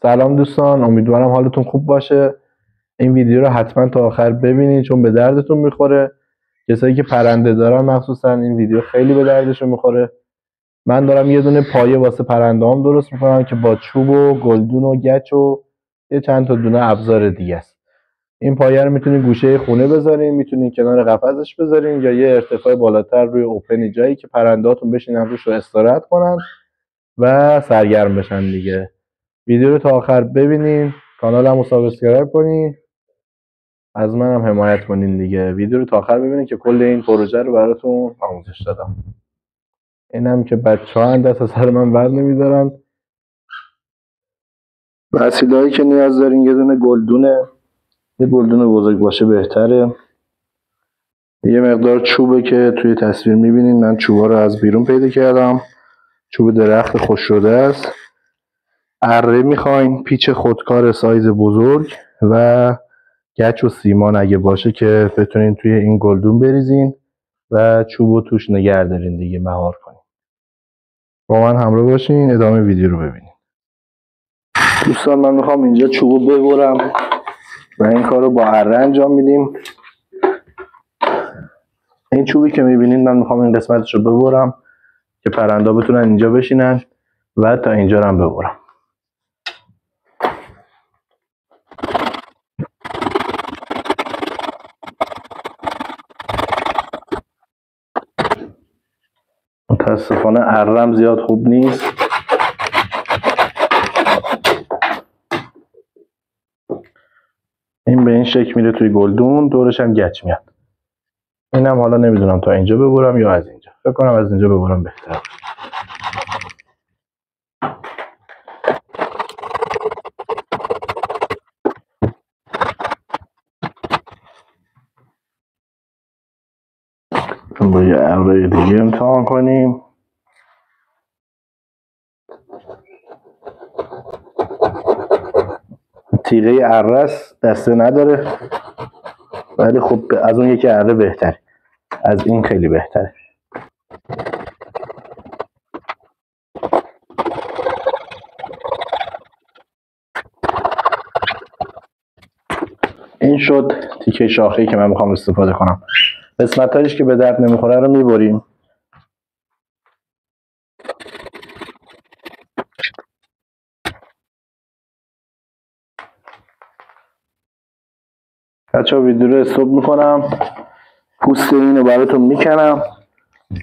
سلام دوستان، امیدوارم حالتون خوب باشه. این ویدیو رو حتما تا آخر ببینید چون به دردتون میخوره. کسایی که پرنده دارن مخصوصا این ویدیو خیلی به دردشون میخوره. من دارم یه دونه پایه واسه پرنده‌ام درست میکنم که با چوب و گلدون و گچ و یه چند تا دونه ابزار دیگه است. این پایه رو میتونین گوشه خونه بذارین، میتونین کنار قفسش بذارین یا یه ارتفاع بالاتر روی اوپن جایی که پرنده‌هاتون بشینن روش رو استراحت کنن و سرگرم بشن دیگه. ویدیو رو تا آخر ببینین، کانالمو سابسکرایب کنین، از منم حمایت کنین دیگه. ویدیو رو تا آخر ببینین که کل این پروژه رو براتون آموزش دادم. اینم که بچه‌ها دست از سر من ور نمیدارن. وسیله‌ای که نیاز دارین یه دونه گلدونه، یه گلدون بزرگ باشه بهتره. یه مقدار چوبه که توی تصویر میبینین، من چوبا رو از بیرون پیدا کردم. چوب درخت خشک شده است. اره میخواین، پیچ خودکار سایز بزرگ و گچ و سیمان اگه باشه که بتونین توی این گلدون بریزین و چوبو توش نگه دارین دیگه، مهار کنین. با من همراه باشین، ادامه ویدیو رو ببینین. دوستان من میخوام اینجا چوبو ببرم و این کار رو با اره انجام میدیم. این چوبی که میبینین من میخوام این قسمتش رو ببرم که پرنده بتونن اینجا بشینن و تا اینجا رو هم ببرم. متاسفانه ارم زیاد خوب نیست. این به این شکل میره توی گلدون، دورش هم گچ میاد. اینم حالا نمیدونم تا اینجا ببرم یا از اینجا. فکر کنم از اینجا ببرم بهتر. با یه اره دیگه امتحان کنیم. تیغه اره است، دسته نداره، ولی خب از اون یکی اره بهتره، از این خیلی بهتره. این شد تیکه شاخه‌ای که من میخوام استفاده کنم. قسمت‌هایش که به درد نمیخوره رو میبریم. بچه‌ها ویدیو رو استاپ میکنم، پوست اینو براتون میکنم،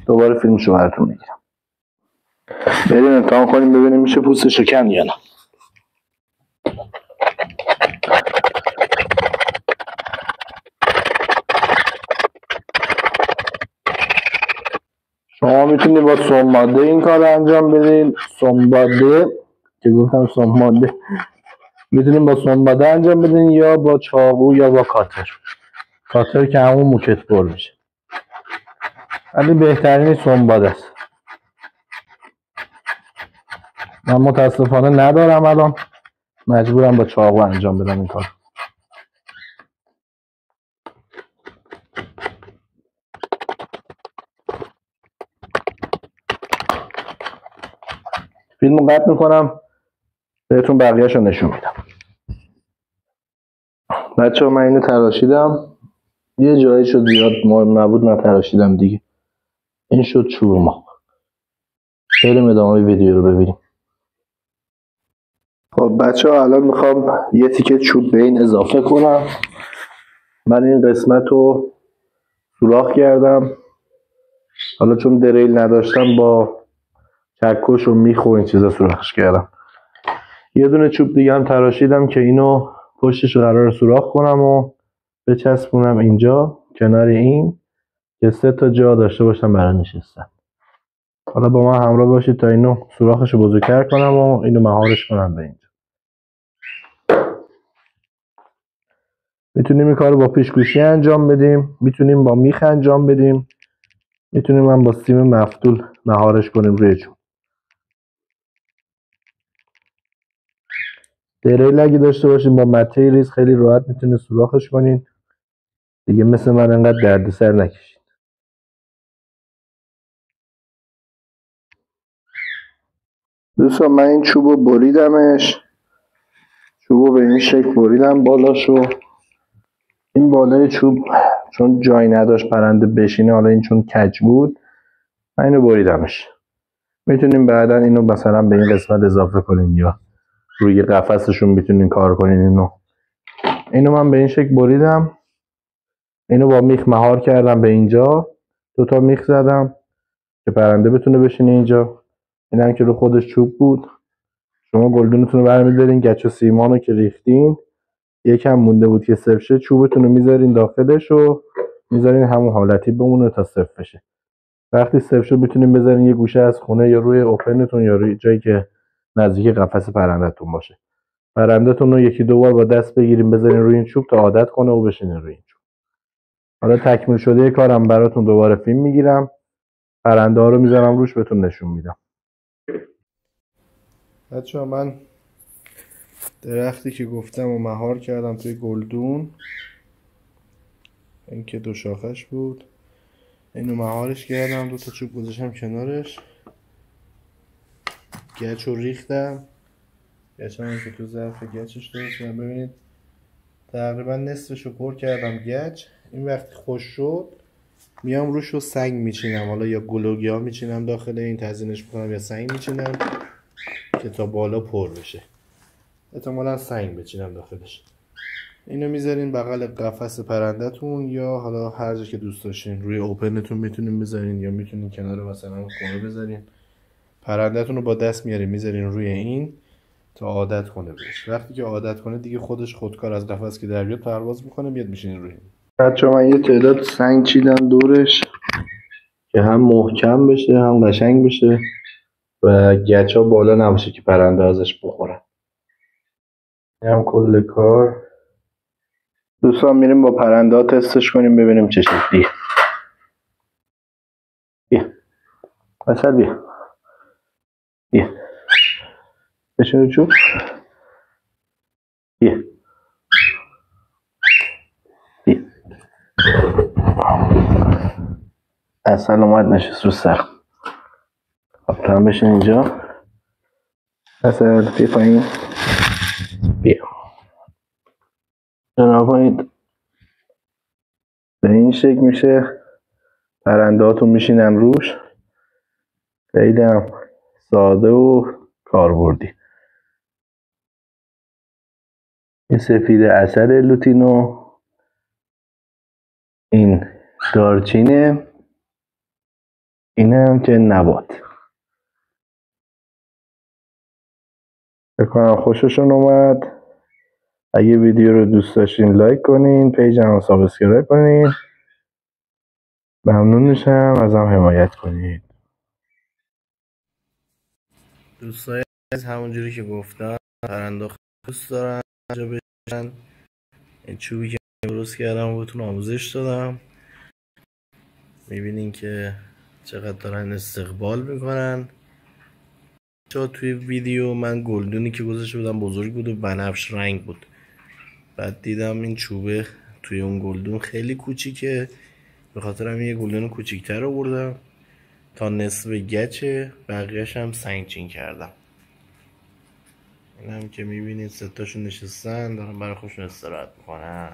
دوباره فیلمشو براتون میگیرم. بریم امتحان کنیم ببینیم میشه پوستشو کند یا نه. شما میتونید با سماده این کار رو انجام بدین. سماده که گفتم سماده، میتونید با سماده انجام بدین یا با چاقو یا با کاتر. کاتر که همون موکت بر میشه، ولی بهترین سماده است. من متاسفانه ندارم الان، مجبورم با چاقو انجام بدم این کار. فیلمو قطع میکنم، بهتون بقیه‌شو نشون میدم. بچه‌ها من اینو تراشیدم، یه جایی شد زیاد مهم نبود نتراشیدم دیگه. این شد چوب ما. بریم ادامه ویدیو رو ببینیم. خب بچه‌ها الان میخوام یه تیکه چوب به این اضافه کنم. من این قسمت رو سوراخ کردم، حالا چون دریل نداشتم با چکش و میخ و این چیزا سوراخش کردم. یه دونه چوب دیگه هم تراشیدم که اینو پشتش رو قرار سوراخ کنم و بچسبونم اینجا کنار این که 3 تا جا داشته باشم برای نشستن. حالا با من همراه باشید تا اینو سوراخش رو بزرگتر کنم و اینو مهارش کنم به اینجا. میتونیم این کارو با پیشگوشی انجام بدیم، میتونیم با میخ انجام بدیم، میتونیم هم با سیم مفتول مهارش کنیم روی چوب. دریل اگه داشته باشیم با مته ریز خیلی راحت میتونید سوراخش کنین دیگه، مثل من انقدر دردسر نکشید. دوستان من این چوب رو بریدمش، چوبو به این شکل بریدم بالاشو. این بالای چوب چون جایی نداشت پرنده بشینه، حالا این چون کج بود من اینو بریدمش. میتونیم بعدا اینو مثلا به این قسمت اضافه کنین یا روی قفسشون میتونین کار کنین. اینو من به این شکل بریدم. اینو با میخ مهار کردم به اینجا، 2 تا میخ زدم که پرنده بتونه بشینه اینجا. اینم که رو خودش چوب بود. شما گلدونتون رو برمی‌دارین، گچ و سیمانو که ریختین یکم مونده بود که صفر شه، چوبتون رو میذارین داخلش و میذارین همون حالتی بمونه تا صفر بشه. وقتی صفر شد میتونین بذارین یه گوشه از خونه یا روی اوپنتون یا روی جایی که نزدیک قفس پرنده‌تون باشه. پرنده‌تون رو 1-2 بار با دست بگیرین بذارین روی این چوب تا عادت کنه و بشینه روی این چوب. حالا تکمیل شده کارم براتون دوباره فیلم میگیرم، پرنده ها رو میذارم روش بهتون نشون میدم. بچه‌ها من درختی که گفتم و مهار کردم توی گلدون، این که 2 شاخش بود، اینو مهارش کردم، 2 تا چوب گذاشتم کنارش، گچ رو ریختم. گچم که تو ظرف گچش درست کردم، ببینید تقریبا نصفش رو پر کردم گچ. این وقتی خوش شد میام روش رو سنگ میچینم، حالا یا گلوگیا میچینم داخل این تزیینش میکنم یا سنگ میچینم که تا بالا پر بشه. احتمالا سنگ بچینم داخلش. اینو میذارین بغل قفس پرنده‌تون یا حالا هر جا که دوست داشتین، روی اوپنتون میتونین بذارین یا میتونین کنار مثلا خونه بذارین. پرنده‌تون رو با دست میارین میذارین روی این تا عادت کنه بهش. وقتی که عادت کنه دیگه خودش خودکار از قفس که در بیاد پرواز میکنه، میاد میشینین روی این. بچه‌ها من یه تعداد سنگ چیدم دورش که هم محکم بشه هم قشنگ بشه و گچا بالا نباشه که پرنده ازش بخورن. این هم کل کار. دوستان میریم با پرنده ها تستش کنیم ببینیم چه شکلیه. بیا مثلا بیا بشین چوب. بیا اصلا اومد نشست رو سر. خب تو هم بشین اینجا. اصلا بیا پایین. بیا جناب به این شکل میشه. پرنده هاتون میشینن روش. خیلی هم ساده و کاربردی. این سفید عسل لوتینو، این دارچینه، اینم که نبات. بکنم خوششون اومد. اگه ویدیو رو دوست داشتین لایک کنین، پیجم رو سابسکرایب کنین. ممنون میشم ازم حمایت کنین. دوستای از همونجوری که گفتم پرنده دوست دارن اینجا بشن. این چوبی که درست کردم بهتون آموزش دادم. میبینین که چقدر دارن استقبال میکنن. توی ویدیو من گلدونی که گذاشته بودم بزرگ بود و بنفش رنگ بود. بعد دیدم این چوبه توی اون گلدون خیلی کوچیکه، به خاطر همین یه گلدون کوچیکتر آوردم تا نصف گچه، بقیه‌اش هم سنگ چین کردم. این هم که میبینید 3 تاشون نشستن دارن برای خودشون استراحت میکنن.